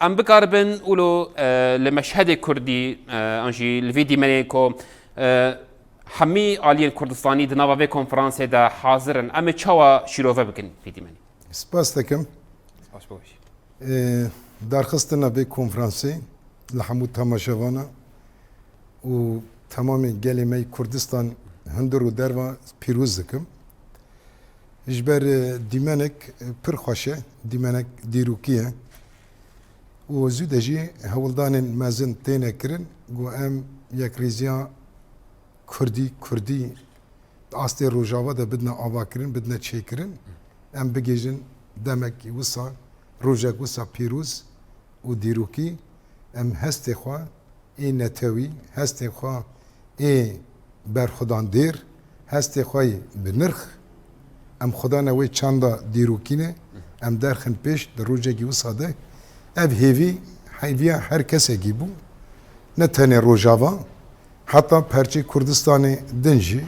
ام بكاربن ولو لمشهد كردي انجي الفيديو منيكو حمي آلية الكردستاني دنابا في كونفرانس دا حاضرن ام تشوا شيروفا بكن فيديو مني سپاس دکم باش باش درخواستنا به کنفرانسی لحمو تماشاوانا و تمام گلمه کردستان هندر و دروا پیروز دکم اجبر دیمنک پر خوشه دیمنک دیروکیه و زودجی هولدان مازن تینه کرن گو ام یک ریزیا کردی asli rojava da بدنا آوا کرن بدنا چه کرن ام بگیجن دمک وسا روجک وسا پیروز و دیروکی ام هست خوا ای نتوی هست خوا ای برخدان دیر هست خوای بنرخ ام خدا نوی چاندا دیروکینه ام درخن پیش در روجکی وسا ده ev heyviye her kese gibi ne tane rojava hatta perçe Kurdistan'ı dinci